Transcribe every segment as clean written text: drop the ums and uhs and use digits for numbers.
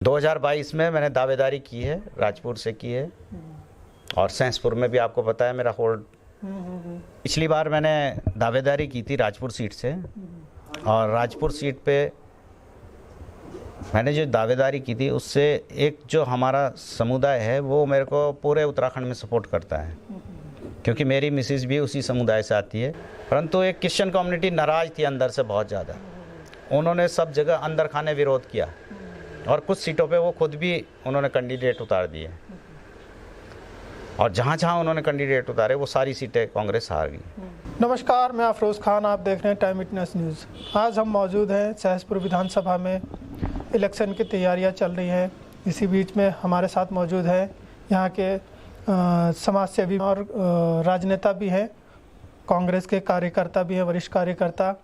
2022 में मैंने दावेदारी की है, राजपुर से की है और सैंसपुर में भी आपको पता है मेरा होल्ड। पिछली बार मैंने दावेदारी की थी राजपुर सीट से और राजपुर सीट पे मैंने जो दावेदारी की थी उससे एक जो हमारा समुदाय है वो मेरे को पूरे उत्तराखंड में सपोर्ट करता है, क्योंकि मेरी मिसेज भी उसी समुदाय से आती है। परंतु एक क्रिश्चियन कम्युनिटी नाराज़ थी अंदर से बहुत ज़्यादा। उन्होंने सब जगह अंदर खाने विरोध किया और कुछ सीटों पे वो खुद भी उन्होंने कैंडिडेट उतार दिए और जहाँ जहाँ उन्होंने कैंडिडेट उतारे वो सारी सीटें कांग्रेस हार गई। नमस्कार, मैं अफरोज़ खान, आप देख रहे हैं टाइम विटनेस न्यूज़। आज हम मौजूद हैं सहसपुर विधानसभा में। इलेक्शन की तैयारियां चल रही हैं। इसी बीच में हमारे साथ मौजूद है यहाँ के समाज सेवी और राजनेता भी हैं, कांग्रेस के कार्यकर्ता भी हैं, वरिष्ठ कार्यकर्ता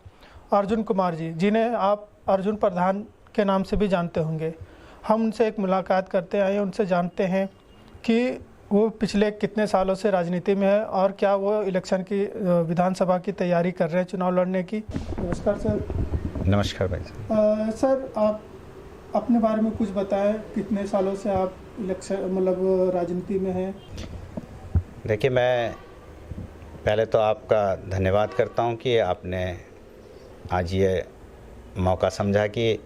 अर्जुन कुमार जी, जिन्हें आप अर्जुन प्रधान के नाम से भी जानते होंगे। हम उनसे एक मुलाकात करते आए, उनसे जानते हैं कि वो पिछले कितने सालों से राजनीति में है और क्या वो इलेक्शन की विधानसभा की तैयारी कर रहे हैं, चुनाव लड़ने की। नमस्कार सर। नमस्कार भाई। सर, आप अपने बारे में कुछ बताएं, कितने सालों से आप इलेक्शन राजनीति में हैं? देखिए, मैं पहले तो आपका धन्यवाद करता हूँ कि आपने आज ये मौका समझा कि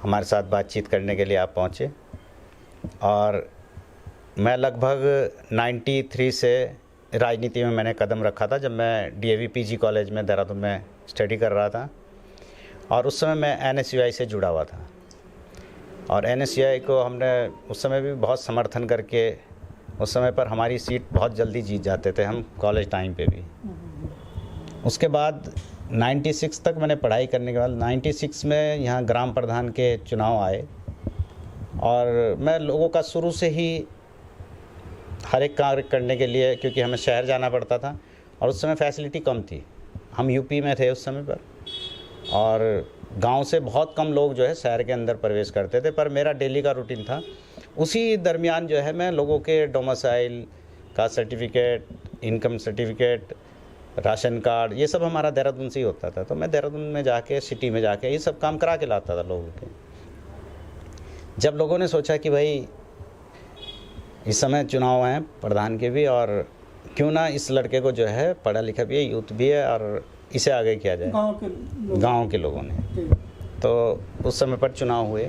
हमारे साथ बातचीत करने के लिए आप पहुँचे। और मैं लगभग 93 से राजनीति में मैंने कदम रखा था, जब मैं DAV PG कॉलेज में देहरादून में स्टडी कर रहा था और उस समय मैं NSUI से जुड़ा हुआ था और NSUI को हमने उस समय भी बहुत समर्थन करके उस समय पर हमारी सीट बहुत जल्दी जीत जाते थे हम कॉलेज टाइम पे भी। उसके बाद 96 तक मैंने पढ़ाई करने के बाद 96 में यहाँ ग्राम प्रधान के चुनाव आए और मैं लोगों का शुरू से ही हर एक कार्य करने के लिए, क्योंकि हमें शहर जाना पड़ता था और उस समय फैसिलिटी कम थी, हम यूपी में थे उस समय पर, और गांव से बहुत कम लोग जो है शहर के अंदर प्रवेश करते थे। पर मेरा डेली का रूटीन था, उसी दरमियान जो है मैं लोगों के डोमिसाइल का certificate, income certificate, ration card, ये सब हमारा देहरादून से ही होता था। तो मैं देहरादून में जाके, सिटी में जाके ये सब काम करा के लाता था लोगों के। जब लोगों ने सोचा कि भाई इस समय चुनाव हैं प्रधान के भी और क्यों ना इस लड़के को जो है पढ़ा लिखा भी है, यूथ भी है, और इसे आगे किया जाए गाँव के लोगों ने। तो उस समय पर चुनाव हुए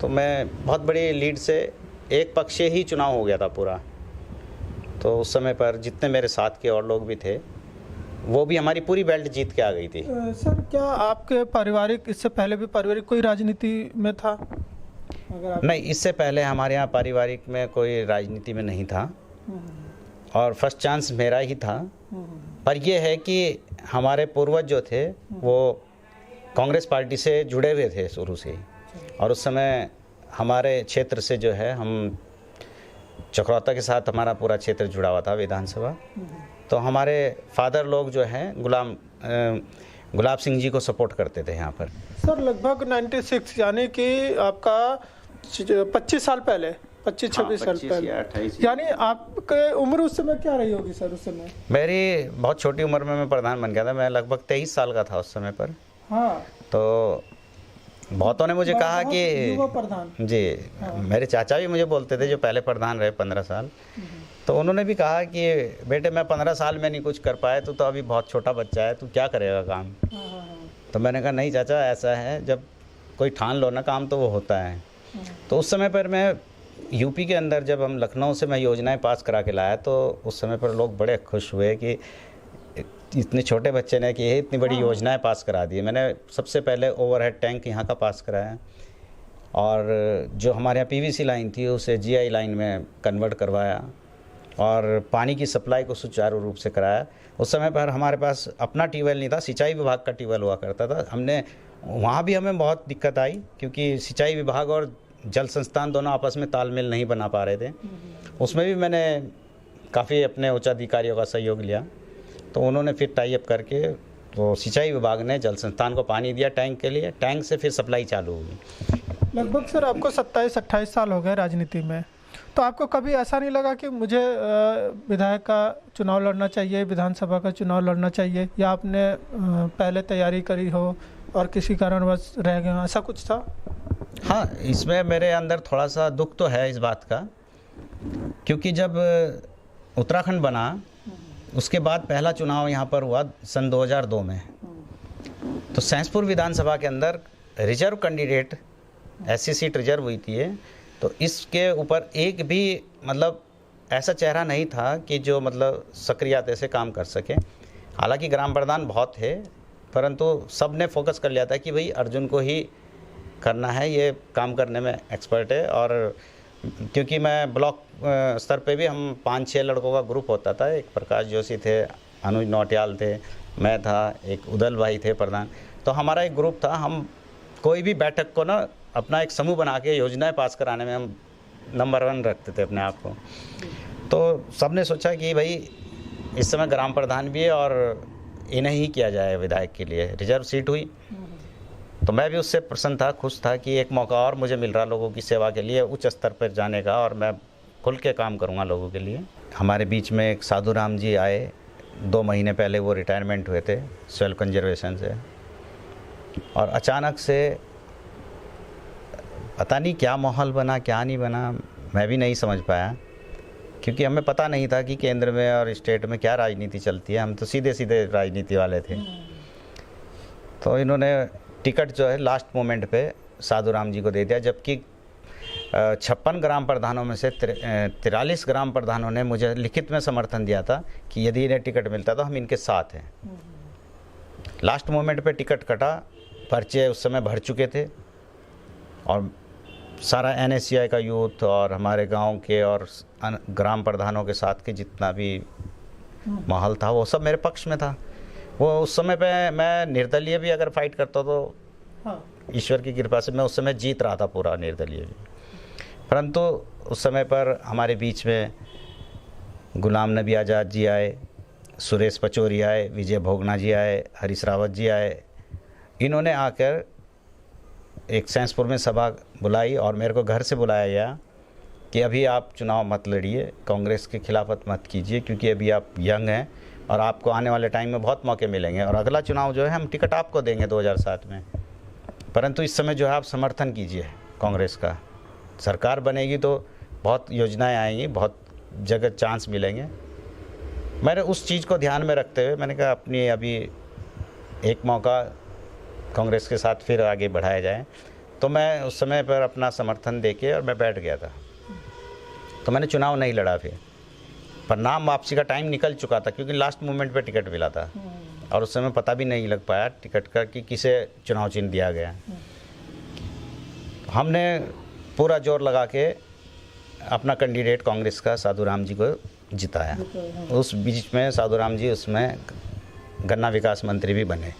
तो मैं बहुत बड़ी लीड से, एक पक्षीय ही चुनाव हो गया था पूरा। तो उस समय पर जितने मेरे साथ के और लोग भी थे वो भी हमारी पूरी बेल्ट जीत के आ गई थी। सर, क्या आपके पारिवारिक, इससे पहले भी पारिवारिक कोई राजनीति में था? नहीं, इससे पहले हमारे यहाँ पारिवारिक में कोई राजनीति में नहीं था और फर्स्ट चांस मेरा ही था। पर यह है कि हमारे पूर्वज जो थे वो कांग्रेस पार्टी से जुड़े हुए थे शुरू से ही, और उस समय हमारे क्षेत्र से जो है, हम चकरौता के साथ हमारा पूरा क्षेत्र जुड़ा हुआ था विधानसभा। तो हमारे फादर लोग जो हैं गुलाब सिंह जी को सपोर्ट करते थे यहाँ पर। सर, लगभग 96 यानी कि आपका 25 साल पहले, 25-26 साल पहले, यानी आपके उम्र उस समय क्या रही होगी सर? उस समय मेरी बहुत छोटी उम्र में मैं प्रधान बन गया था, मैं लगभग 23 साल का था उस समय पर। हाँ, तो बहुतों ने मुझे कहा कि युवा प्रधान जी, मेरे चाचा भी मुझे बोलते थे जो पहले प्रधान रहे 15 साल। तो उन्होंने भी कहा कि बेटे, मैं 15 साल में नहीं कुछ कर पाया, तो अभी बहुत छोटा बच्चा है, तू क्या करेगा काम। तो मैंने कहा नहीं चाचा, ऐसा है, जब कोई ठान लो ना काम तो वो होता है। तो उस समय पर मैं यूपी के अंदर, जब हम लखनऊ से मैं योजनाएं पास करा के लाया, तो उस समय पर लोग बड़े खुश हुए कि इतने छोटे बच्चे ने कि इतनी बड़ी योजनाएं पास करा दी। मैंने सबसे पहले ओवरहेड टैंक यहाँ का पास कराया और जो हमारे यहाँ PVC लाइन थी उसे GI लाइन में कन्वर्ट करवाया और पानी की सप्लाई को सुचारू रूप से कराया। उस समय पर हमारे पास अपना ट्यूबवेल नहीं था, सिंचाई विभाग का ट्यूबवेल हुआ करता था। हमने वहाँ भी हमें बहुत दिक्कत आई, क्योंकि सिंचाई विभाग और जल संस्थान दोनों आपस में तालमेल नहीं बना पा रहे थे। उसमें भी मैंने काफ़ी अपने उच्चाधिकारियों का सहयोग लिया, तो उन्होंने फिर टाई अप करके तो सिंचाई विभाग ने जल संस्थान को पानी दिया टैंक के लिए, टैंक से फिर सप्लाई चालू हुई। लगभग सर आपको 27-28 साल हो गए राजनीति में, तो आपको कभी ऐसा नहीं लगा कि मुझे विधायक का चुनाव लड़ना चाहिए, विधानसभा का चुनाव लड़ना चाहिए, या आपने पहले तैयारी करी हो और किसी कारणवश रह गए, ऐसा कुछ था? हाँ, इसमें मेरे अंदर थोड़ा सा दुख तो है इस बात का, क्योंकि जब उत्तराखंड बना उसके बाद पहला चुनाव यहाँ पर हुआ सन 2002 में, तो सैंसपुर विधानसभा के अंदर रिजर्व कैंडिडेट ऐसी सीट रिजर्व हुई थी, तो इसके ऊपर एक भी मतलब ऐसा चेहरा नहीं था कि जो मतलब सक्रियता से काम कर सके। हालांकि ग्राम प्रधान बहुत थे, परंतु सब ने फोकस कर लिया था कि भाई अर्जुन को ही करना है, ये काम करने में एक्सपर्ट है। और क्योंकि मैं ब्लॉक स्तर पे भी हम 5-6 लड़कों का ग्रुप होता था, एक प्रकाश जोशी थे, अनुज नौटियाल थे, मैं था, एक उदल भाई थे प्रधान, तो हमारा एक ग्रुप था। हम कोई भी बैठक को ना अपना एक समूह बना के योजनाएं पास कराने में हम नंबर 1 रखते थे अपने आप को। तो सबने सोचा कि भाई इस समय ग्राम प्रधान भी है और इन्हें ही किया जाए विधायक के लिए, रिजर्व सीट हुई। तो मैं भी उससे प्रसन्न था, खुश था कि एक मौका और मुझे मिल रहा लोगों की सेवा के लिए उच्च स्तर पर जाने का, और मैं खुल के काम करूँगा लोगों के लिए। हमारे बीच में एक साधु राम जी आए, 2 महीने पहले वो रिटायरमेंट हुए थे सॉइल कंजर्वेशन से, और अचानक से पता नहीं क्या माहौल बना, क्या नहीं बना, मैं भी नहीं समझ पाया, क्योंकि हमें पता नहीं था कि केंद्र में और स्टेट में क्या राजनीति चलती है। हम तो सीधे सीधे राजनीति वाले थे। तो इन्होंने टिकट जो है लास्ट मोमेंट पे साधु राम जी को दे दिया, जबकि 56 ग्राम प्रधानों में से 43 ग्राम प्रधानों ने मुझे लिखित में समर्थन दिया था कि यदि इन्हें टिकट मिलता तो हम इनके साथ हैं। लास्ट मोमेंट पे टिकट कटा, पर्चे उस समय भर चुके थे, और सारा NSCI का यूथ और हमारे गांव के और ग्राम प्रधानों के साथ के जितना भी माहौल था वो सब मेरे पक्ष में था। वो उस समय पे मैं निर्दलीय भी अगर फाइट करता तो ईश्वर की कृपा से मैं उस समय जीत रहा था पूरा निर्दलीय भी। परंतु उस समय पर हमारे बीच में गुलाम नबी आज़ाद जी आए, सुरेश पचौरी आए, विजय भोगना जी आए, हरीश रावत जी आए। इन्होंने आकर एक सैंसपुर में सभा बुलाई और मेरे को घर से बुलाया गया कि अभी आप चुनाव मत लड़िए, कांग्रेस के खिलाफत मत कीजिए, क्योंकि अभी आप यंग हैं और आपको आने वाले टाइम में बहुत मौके मिलेंगे, और अगला चुनाव जो है हम टिकट आपको देंगे 2007 में, परंतु इस समय जो है आप समर्थन कीजिए कांग्रेस का। सरकार बनेगी तो बहुत योजनाएं आएंगी, बहुत जगह चांस मिलेंगे। मैंने उस चीज़ को ध्यान में रखते हुए मैंने कहा अपनी अभी एक मौका कांग्रेस के साथ फिर आगे बढ़ाया जाए। तो मैं उस समय पर अपना समर्थन देके और मैं बैठ गया था। तो मैंने चुनाव नहीं लड़ा फिर, पर नाम वापसी का टाइम निकल चुका था, क्योंकि लास्ट मोमेंट पे टिकट मिला था और उस समय पता भी नहीं लग पाया टिकट का कि किसे चुनाव चिन्ह दिया गया। हमने पूरा जोर लगा के अपना कैंडिडेट कांग्रेस का साधु राम जी को जिताया। उस बीच में साधु राम जी उसमें गन्ना विकास मंत्री भी बने।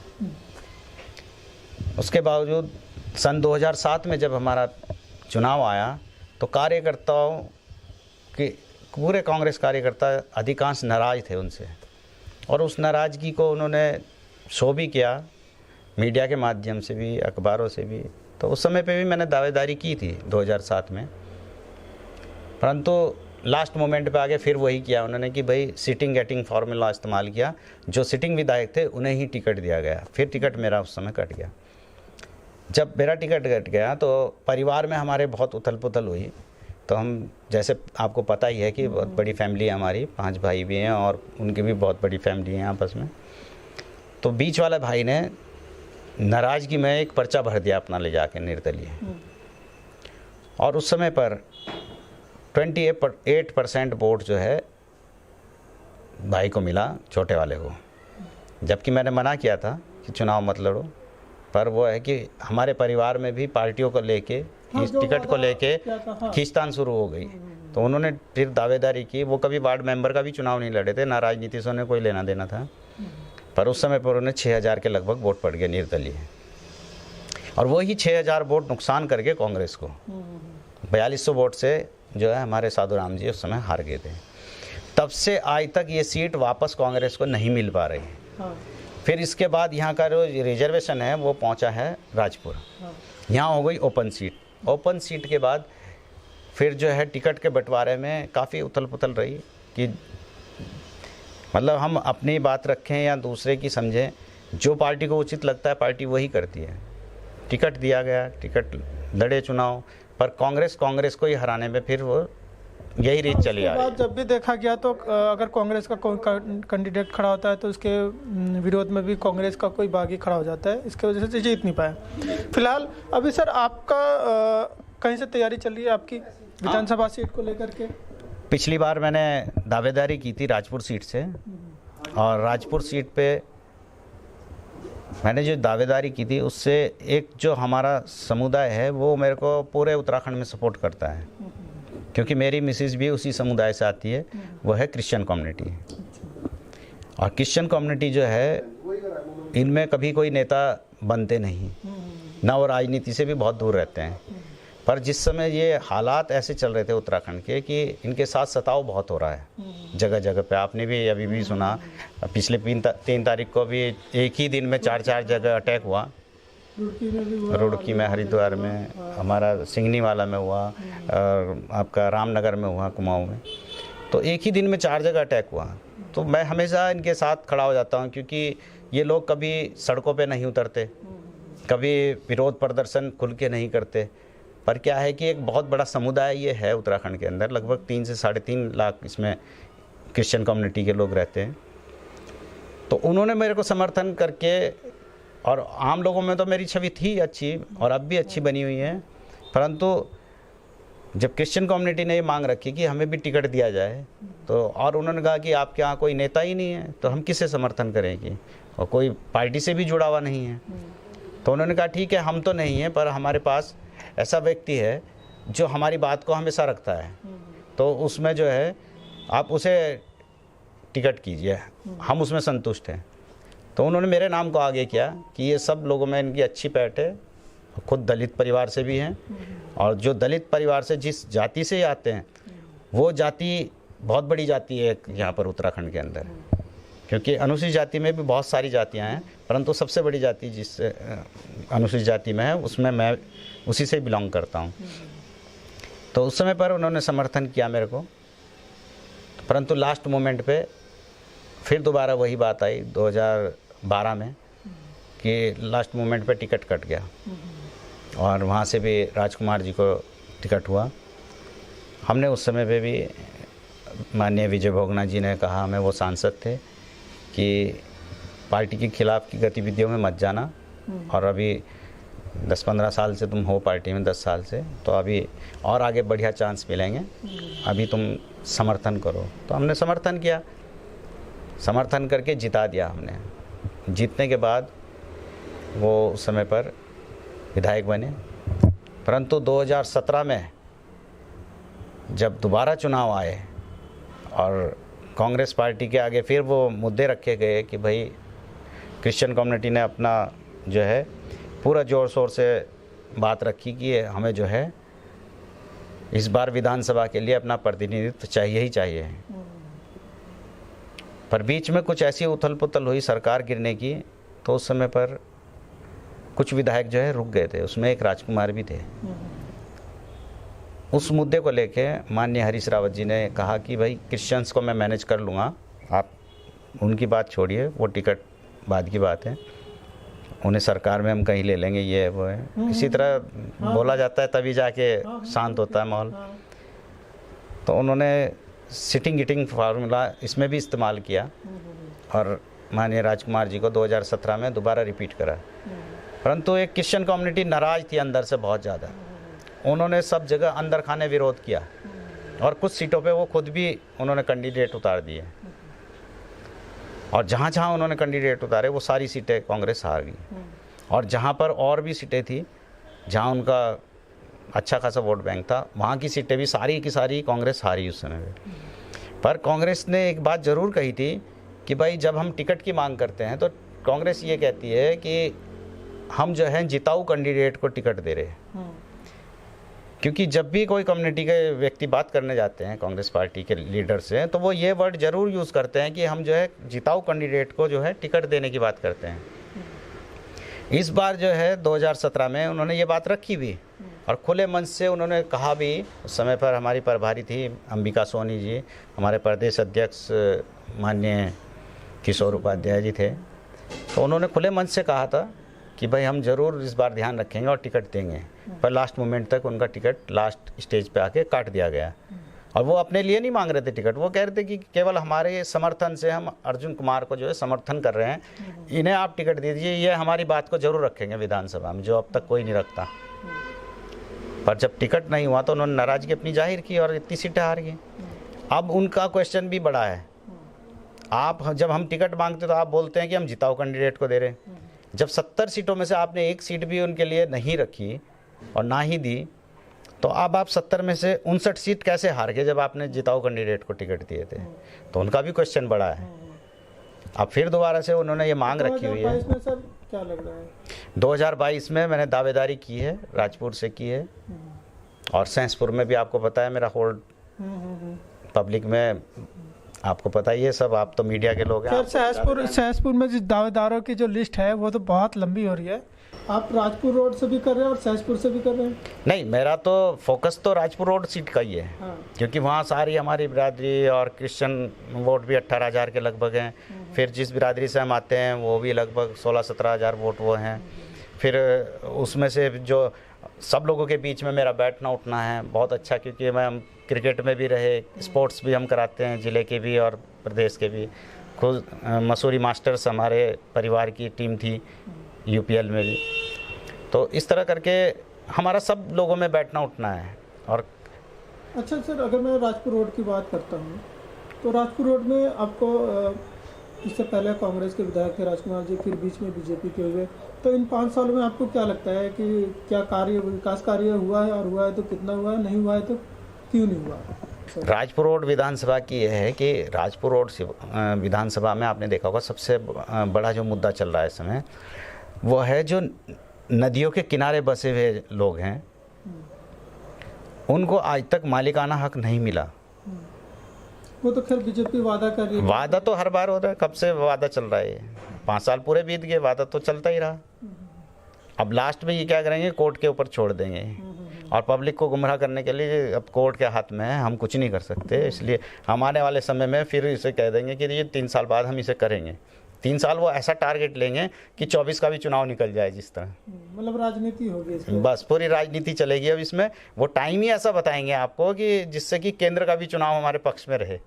उसके बावजूद सन 2007 में जब हमारा चुनाव आया तो कार्यकर्ताओं के पूरे कांग्रेस कार्यकर्ता अधिकांश नाराज़ थे उनसे, और उस नाराज़गी को उन्होंने शो भी किया मीडिया के माध्यम से भी, अखबारों से भी। तो उस समय पे भी मैंने दावेदारी की थी 2007 में, परंतु लास्ट मोमेंट पे आगे फिर वही किया उन्होंने कि भाई सिटिंग गेटिंग फार्मूला इस्तेमाल किया। जो सिटिंग विधायक थे उन्हें ही टिकट दिया गया। फिर टिकट मेरा उस समय कट गया। जब मेरा टिकट कट गया तो परिवार में हमारे बहुत उथल पुथल हुई। तो हम, जैसे आपको पता ही है कि बहुत बड़ी फैमिली है हमारी, 5 भाई भी हैं और उनकी भी बहुत बड़ी फैमिली है आपस में। तो बीच वाले भाई ने नाराज़गी में एक पर्चा भर दिया अपना ले जाके निर्दलीय, और उस समय पर 28% वोट जो है भाई को मिला, छोटे वाले को, जबकि मैंने मना किया था कि चुनाव मत लड़ो। पर वो है कि हमारे परिवार में भी पार्टियों को लेके, इस टिकट को लेके खींचतान शुरू हो गई। तो उन्होंने फिर दावेदारी की। वो कभी वार्ड मेंबर का भी चुनाव नहीं लड़े थे, ना राजनीति से उन्हें कोई लेना देना था, पर उस समय पर उन्हें 6000 के लगभग वोट पड़ गए निर्दलीय, और वही 6000 वोट नुकसान करके कांग्रेस को 4200 वोट से जो है हमारे साधु राम जी उस समय हार गए थे। तब से आज तक ये सीट वापस कांग्रेस को नहीं मिल पा रही। फिर इसके बाद यहाँ का जो रिजर्वेशन है वो पहुँचा है राजपुर, यहाँ हो गई ओपन सीट। ओपन सीट के बाद फिर जो है टिकट के बंटवारे में काफ़ी उथल पुथल रही कि मतलब हम अपनी बात रखें या दूसरे की समझें, जो पार्टी को उचित लगता है पार्टी वही करती है। टिकट दिया गया, टिकट लड़े चुनाव, पर कांग्रेस को ही हराने में फिर वो यही रीत चली आ रही है। जब भी देखा गया तो अगर कांग्रेस का कोई कैंडिडेट खड़ा होता है तो उसके विरोध में भी कांग्रेस का कोई बागी खड़ा हो जाता है, इसके वजह से जीत नहीं पाया। फिलहाल अभी सर आपका कहीं से तैयारी चल रही है आपकी विधानसभा सीट को लेकर के? पिछली बार मैंने दावेदारी की थी राजपुर सीट से, और राजपुर सीट पे मैंने जो दावेदारी की थी उससे एक जो हमारा समुदाय है वो मेरे को पूरे उत्तराखंड में सपोर्ट करता है, क्योंकि मेरी मिसेज भी उसी समुदाय से आती है, वो है क्रिश्चियन कम्युनिटी। और क्रिश्चियन कम्युनिटी जो है इनमें कभी कोई नेता बनते नहीं, ना वो राजनीति से भी बहुत दूर रहते हैं। पर जिस समय ये हालात ऐसे चल रहे थे उत्तराखंड के कि इनके साथ सताव बहुत हो रहा है जगह जगह पे, आपने भी अभी भी सुना, पिछले 3 तारीख को भी एक ही दिन में 4 जगह अटैक हुआ। रुड़की में, हरिद्वार में, हमारा सिंगनी वाला में हुआ, आपका रामनगर में हुआ, कुमाऊं में, तो एक ही दिन में 4 जगह अटैक हुआ। तो मैं हमेशा इनके साथ खड़ा हो जाता हूँ, क्योंकि ये लोग कभी सड़कों पे नहीं उतरते, कभी विरोध प्रदर्शन खुल के नहीं करते। पर क्या है कि एक बहुत बड़ा समुदाय ये है उत्तराखंड के अंदर, लगभग 3 से 3.5 लाख इसमें क्रिश्चियन कम्युनिटी के लोग रहते हैं। तो उन्होंने मेरे को समर्थन करके, और आम लोगों में तो मेरी छवि थी अच्छी और अब भी अच्छी बनी हुई है, परंतु जब क्रिश्चियन कम्युनिटी ने ये मांग रखी कि हमें भी टिकट दिया जाए, तो और उन्होंने कहा कि आपके यहाँ कोई नेता ही नहीं है तो हम किससे समर्थन करेंगे, और कोई पार्टी से भी जुड़ा हुआ नहीं है। तो उन्होंने कहा ठीक है, हम तो नहीं हैं, पर हमारे पास ऐसा व्यक्ति है जो हमारी बात को हमेशा रखता है, तो उसमें जो है आप उसे टिकट कीजिए, हम उसमें संतुष्ट हैं। तो उन्होंने मेरे नाम को आगे किया कि ये सब लोगों में इनकी अच्छी पैठ है, खुद दलित परिवार से भी हैं, और जो दलित परिवार से जिस जाति से आते हैं वो जाति बहुत बड़ी जाति है यहाँ पर उत्तराखंड के अंदर, क्योंकि अनुसूचित जाति में भी बहुत सारी जातियाँ हैं, परंतु सबसे बड़ी जाति जिस अनुसूचित जाति में है उसमें मैं उसी से बिलोंग करता हूँ। तो उस समय पर उन्होंने समर्थन किया मेरे को, परंतु लास्ट मोमेंट पे फिर दोबारा वही बात आई 2012 में कि लास्ट मोमेंट पे टिकट कट गया, और वहाँ से भी राजकुमार जी को टिकट हुआ। हमने उस समय पे भी, माननीय विजय भोगना जी ने कहा, हमें वो सांसद थे, कि पार्टी के खिलाफ की गतिविधियों में मत जाना, और अभी 10-15 साल से तुम हो पार्टी में, 10 साल से, तो अभी और आगे बढ़िया चांस मिलेंगे, अभी तुम समर्थन करो। तो हमने समर्थन किया, समर्थन करके जिता दिया हमने। जीतने के बाद वो उस समय पर विधायक बने, परंतु 2017 में जब दोबारा चुनाव आए और कांग्रेस पार्टी के आगे फिर वो मुद्दे रखे गए कि भाई क्रिश्चियन कम्युनिटी ने अपना जो है पूरा ज़ोर शोर से बात रखी कि हमें जो है इस बार विधानसभा के लिए अपना प्रतिनिधित्व चाहिए ही चाहिए। पर बीच में कुछ ऐसी उथल पुथल हुई सरकार गिरने की, तो उस समय पर कुछ विधायक जो है रुक गए थे, उसमें एक राजकुमार भी थे। उस मुद्दे को लेके माननीय हरीश रावत जी ने कहा कि भाई क्रिश्चियंस को मैं मैनेज कर लूँगा, आप उनकी बात छोड़िए, वो टिकट बाद की बात है, उन्हें सरकार में हम कहीं ले लेंगे, ये है वो है, इसी तरह बोला जाता है, तभी जाके शांत होता है माहौल। तो उन्होंने सिटिंग गिटिंग फार्मूला इसमें भी इस्तेमाल किया, और माननीय राजकुमार जी को 2017 में दोबारा रिपीट करा। परंतु एक क्रिश्चियन कम्युनिटी नाराज़ थी अंदर से बहुत ज़्यादा, उन्होंने सब जगह अंदर खाने विरोध किया, और कुछ सीटों पे वो खुद भी उन्होंने कैंडिडेट उतार दिए, और जहाँ जहाँ उन्होंने कैंडिडेट उतारे वो सारी सीटें कांग्रेस हार गई। और जहाँ पर और भी सीटें थी जहाँ उनका अच्छा खासा वोट बैंक था, वहाँ की सीटें भी सारी की सारी कांग्रेस हारी उस समय पर कांग्रेस ने एक बात ज़रूर कही थी कि भाई जब हम टिकट की मांग करते हैं तो कांग्रेस ये कहती है कि हम जो है जिताऊ कैंडिडेट को टिकट दे रहे हैं। क्योंकि जब भी कोई कम्युनिटी के व्यक्ति बात करने जाते हैं कांग्रेस पार्टी के लीडर से, तो वो ये वर्ड ज़रूर यूज़ करते हैं कि हम जो है जिताऊ कैंडिडेट को जो है टिकट देने की बात करते हैं। इस बार जो है 2017 में उन्होंने ये बात रखी भी, और खुले मन से उन्होंने कहा भी। उस समय पर हमारी प्रभारी थी अंबिका सोनी जी, हमारे प्रदेश अध्यक्ष माननीय किशोर उपाध्याय जी थे, तो उन्होंने खुले मन से कहा था कि भाई हम ज़रूर इस बार ध्यान रखेंगे और टिकट देंगे, पर लास्ट मोमेंट तक उनका टिकट लास्ट स्टेज पे आके काट दिया गया। और वो अपने लिए नहीं मांग रहे थे टिकट, वो कह रहे थे कि केवल हमारे समर्थन से हम अर्जुन कुमार को जो है समर्थन कर रहे हैं, इन्हें आप टिकट दे दीजिए, ये हमारी बात को ज़रूर रखेंगे विधानसभा में, जो अब तक कोई नहीं रखता। पर जब टिकट नहीं हुआ तो उन्होंने नाराज़गी अपनी जाहिर की और इतनी सीटें हार गई। अब उनका क्वेश्चन भी बड़ा है, आप जब हम टिकट मांगते तो आप बोलते हैं कि हम जिताऊ कैंडिडेट को दे रहे हैं, जब 70 सीटों में से आपने एक सीट भी उनके लिए नहीं रखी और ना ही दी, तो अब आप 70 में से 59 सीट कैसे हार गए जब आपने जिताऊ कैंडिडेट को टिकट दिए थे? तो उनका भी क्वेश्चन बड़ा है। अब फिर दोबारा से उन्होंने ये मांग रखी हुई है। 2022 में सर क्या लग रहा है? 2022 में मैंने दावेदारी की है, राजपुर से की है, और सहसपुर में भी आपको पता है मेरा होल्ड पब्लिक में, आपको पता ही है सब, आप तो मीडिया के लोग हैं। सर सहसपुर में जो दावेदारों की जो लिस्ट है वो तो बहुत लंबी हो रही है। आप राजपुर रोड से भी कर रहे हैं और सहसपुर से भी कर रहे हैं? नहीं, मेरा तो फोकस तो राजपुर रोड सीट का ही है। हाँ। क्योंकि वहाँ सारी हमारी बिरादरी और क्रिश्चियन वोट भी 18,000 के लगभग हैं। फिर जिस बिरादरी से हम आते हैं वो भी लगभग 16-17 हज़ार वोट वो हैं। फिर उसमें से जो सब लोगों के बीच में मेरा बैठना उठना है बहुत अच्छा, क्योंकि मैं क्रिकेट में भी रहे, स्पोर्ट्स भी हम कराते हैं, ज़िले के भी और प्रदेश के भी। खुद मसूरी मास्टर्स हमारे परिवार की टीम थी यूपीएल में भी। तो इस तरह करके हमारा सब लोगों में बैठना उठना है। और अच्छा सर, अगर मैं राजपुर रोड की बात करता हूँ तो राजपुर रोड में आपको इससे पहले कांग्रेस के विधायक थे राजकुमार जी, फिर बीच में बीजेपी के हुए, तो इन 5 सालों में आपको क्या लगता है कि क्या विकास कार्य हुआ है, और हुआ है तो कितना हुआ है, नहीं हुआ है तो क्यों नहीं हुआ? राजपुर रोड विधानसभा की यह है कि राजपुर रोड विधानसभा में आपने देखा होगा सबसे बड़ा जो मुद्दा चल रहा है इस समय, वो है जो नदियों के किनारे बसे हुए लोग हैं, उनको आज तक मालिकाना हक नहीं मिला। वो तो खैर बीजेपी वादा कर रही है। वादा तो हर बार होता है, कब से वादा चल रहा है, 5 साल पूरे बीत गए, वादा तो चलता ही रहा। अब लास्ट में ये क्या करेंगे, कोर्ट के ऊपर छोड़ देंगे, और पब्लिक को गुमराह करने के लिए अब कोर्ट के हाथ में है, हम कुछ नहीं कर सकते। इसलिए हम आने वाले समय में फिर इसे कह देंगे कि ये 3 साल बाद हम इसे करेंगे। 3 साल वो ऐसा टारगेट लेंगे कि 24 का भी चुनाव निकल जाए, जिस तरह मतलब राजनीति होगी इसमें। बस पूरी राजनीति चलेगी अब इसमें। वो टाइम ही ऐसा बताएंगे आपको कि जिससे कि केंद्र का भी चुनाव हमारे पक्ष में रहे,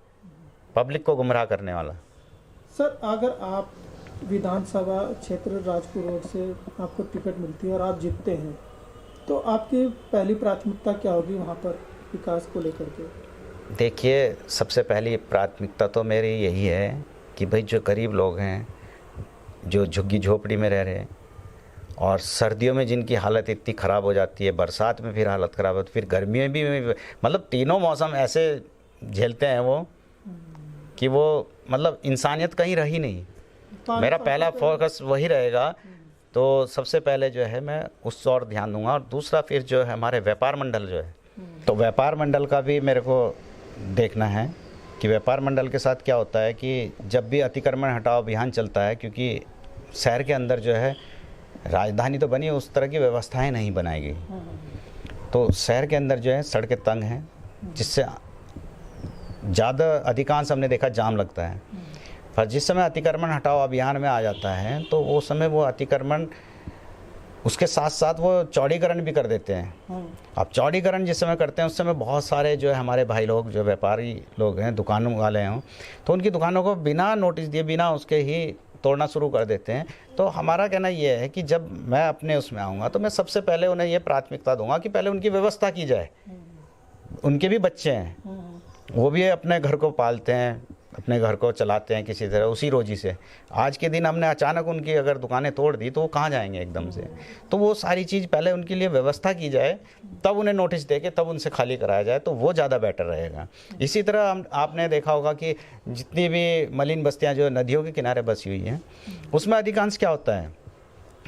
पब्लिक को गुमराह करने वाला। सर, अगर आप विधानसभा क्षेत्र राजपुर रोड से आपको टिकट मिलती है और आप जीतते हैं, तो आपकी पहली प्राथमिकता क्या होगी वहाँ पर विकास को लेकर के? देखिए, सबसे पहली प्राथमिकता तो मेरी यही है कि भाई जो गरीब लोग हैं, जो झुग्गी झोपड़ी में रह रहे हैं, और सर्दियों में जिनकी हालत इतनी ख़राब हो जाती है, बरसात में फिर हालत ख़राब होती है, फिर गर्मियों में भी, मतलब तीनों मौसम ऐसे झेलते हैं वो कि वो मतलब इंसानियत कहीं रही नहीं। मेरा पहला फोकस वही रहेगा। तो सबसे पहले जो है मैं उस और ध्यान दूंगा, और दूसरा फिर जो है हमारे व्यापार मंडल जो है, तो व्यापार मंडल का भी मेरे को देखना है कि व्यापार मंडल के साथ क्या होता है कि जब भी अतिक्रमण हटाओ अभियान चलता है, क्योंकि शहर के अंदर जो है राजधानी तो बनी, उस तरह की व्यवस्थाएं नहीं बनाई गई, तो शहर के अंदर जो है सड़कें तंग हैं, जिससे ज़्यादा अधिकांश हमने देखा जाम लगता है। पर जिस समय अतिक्रमण हटाओ अभियान में आ जाता है तो वो समय वो अतिक्रमण उसके साथ साथ वो चौड़ीकरण भी कर देते हैं। अब चौड़ीकरण जिस समय करते हैं उस समय बहुत सारे जो है हमारे भाई लोग जो व्यापारी लोग हैं, दुकानों वाले हों, तो उनकी दुकानों को बिना नोटिस दिए, बिना उसके ही तोड़ना शुरू कर देते हैं। तो हमारा कहना ये है कि जब मैं अपने उसमें आऊँगा तो मैं सबसे पहले उन्हें ये प्राथमिकता दूंगा कि पहले उनकी व्यवस्था की जाए। उनके भी बच्चे हैं, वो भी अपने घर को पालते हैं, अपने घर को चलाते हैं किसी तरह उसी रोजी से। आज के दिन हमने अचानक उनकी अगर दुकानें तोड़ दी तो वो कहाँ जाएंगे एकदम से? तो वो सारी चीज़ पहले उनके लिए व्यवस्था की जाए, तब उन्हें नोटिस दे के तब उनसे खाली कराया जाए, तो वो ज़्यादा बेटर रहेगा। इसी तरह आपने देखा होगा कि जितनी भी मलिन बस्तियाँ जो नदियों के किनारे बसी हुई हैं, उसमें अधिकांश क्या होता है,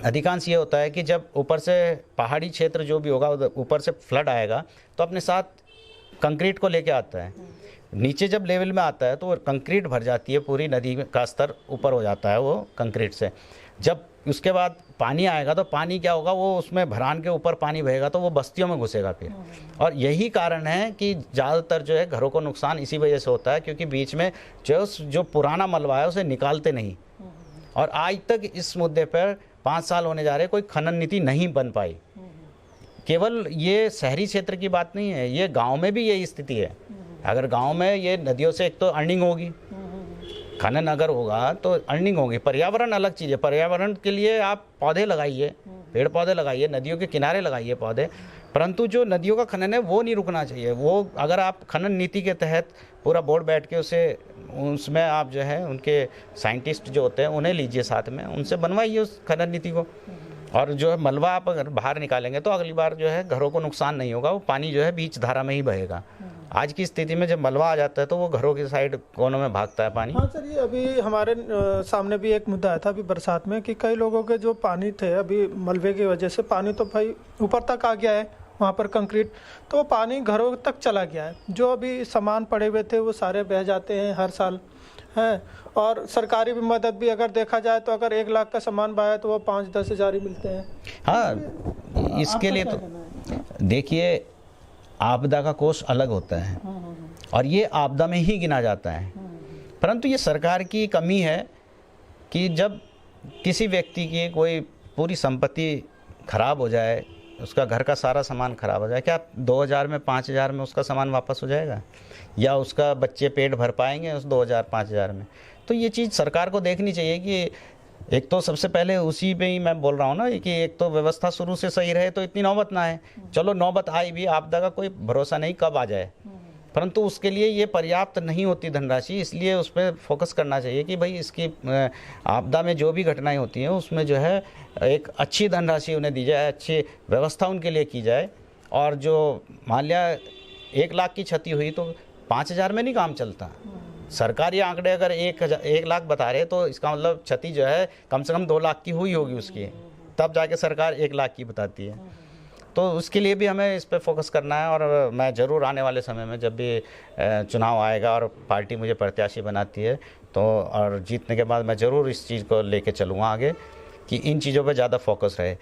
अधिकांश ये होता है कि जब ऊपर से पहाड़ी क्षेत्र जो भी होगा ऊपर से फ्लड आएगा तो अपने साथ कंक्रीट को लेके आता है। नीचे जब लेवल में आता है तो वो कंक्रीट भर जाती है, पूरी नदी का स्तर ऊपर हो जाता है वो कंक्रीट से। जब उसके बाद पानी आएगा तो पानी क्या होगा, वो उसमें भरान के ऊपर पानी बहेगा तो वो बस्तियों में घुसेगा फिर। और यही कारण है कि ज़्यादातर जो है घरों को नुकसान इसी वजह से होता है, क्योंकि बीच में जो पुराना मलबा है उसे निकालते नहीं। और आज तक इस मुद्दे पर 5 साल होने जा रहे, कोई खनन नीति नहीं बन पाई। केवल ये शहरी क्षेत्र की बात नहीं है, ये गांव में भी यही स्थिति है। अगर गांव में ये नदियों से एक तो अर्निंग होगी, खनन अगर होगा तो अर्निंग होगी। पर्यावरण अलग चीज़ है, पर्यावरण के लिए आप पौधे लगाइए, पेड़ पौधे लगाइए, नदियों के किनारे लगाइए पौधे, परंतु जो नदियों का खनन है वो नहीं रुकना चाहिए। वो अगर आप खनन नीति के तहत पूरा बोर्ड बैठ के उसमें आप जो है उनके साइंटिस्ट जो होते हैं उन्हें लीजिए साथ में, उनसे बनवाइए उस खनन नीति को। और जो है मलबा आप अगर बाहर निकालेंगे तो अगली बार जो है घरों को नुकसान नहीं होगा, वो पानी जो है बीच धारा में ही बहेगा। आज की स्थिति में जब मलबा आ जाता है तो वो घरों के साइड कोनों में भागता है पानी। हाँ सर, ये अभी हमारे सामने भी एक मुद्दा आया था अभी बरसात में कि कई लोगों के जो पानी थे अभी मलबे की वजह से पानी तो भाई ऊपर तक आ गया है, वहाँ पर कंक्रीट, तो वो पानी घरों तक चला गया है। जो अभी सामान पड़े हुए थे वो सारे बह जाते हैं हर साल हैं। और सरकारी भी मदद भी अगर देखा जाए तो अगर 1 लाख का सामान बहा है तो वो 5-10 हज़ार ही मिलते हैं। हाँ, इसके लिए तो देखिए आपदा का कोष अलग होता है और ये आपदा में ही गिना जाता है, परंतु ये सरकार की कमी है कि जब किसी व्यक्ति की कोई पूरी संपत्ति खराब हो जाए, उसका घर का सारा सामान खराब हो जाए, क्या 2000 में 5000 में उसका सामान वापस हो जाएगा या उसका बच्चे पेट भर पाएंगे उस 2000-5000 में? तो ये चीज़ सरकार को देखनी चाहिए कि एक तो सबसे पहले उसी पे ही मैं बोल रहा हूँ ना कि एक तो व्यवस्था शुरू से सही रहे तो इतनी नौबत ना आए। चलो नौबत आई भी, आपदा का कोई भरोसा नहीं कब आ जाए, परंतु उसके लिए ये पर्याप्त नहीं होती धनराशि, इसलिए उस पर फोकस करना चाहिए कि भाई इसकी आपदा में जो भी घटनाएं होती हैं उसमें जो है एक अच्छी धनराशि उन्हें दी जाए, अच्छी व्यवस्था उनके लिए की जाए। और जो मान लिया 1 लाख की क्षति हुई तो 5000 में नहीं काम चलता। सरकारी आंकड़े अगर 1 लाख बता रहे तो इसका मतलब क्षति जो है कम से कम 2 लाख की हुई होगी उसकी, तब जाके सरकार 1 लाख की बताती है। तो उसके लिए भी हमें इस पे फोकस करना है और मैं ज़रूर आने वाले समय में जब भी चुनाव आएगा और पार्टी मुझे प्रत्याशी बनाती है तो और जीतने के बाद मैं ज़रूर इस चीज़ को लेके चलूँगा आगे कि इन चीज़ों पे ज़्यादा फोकस रहे।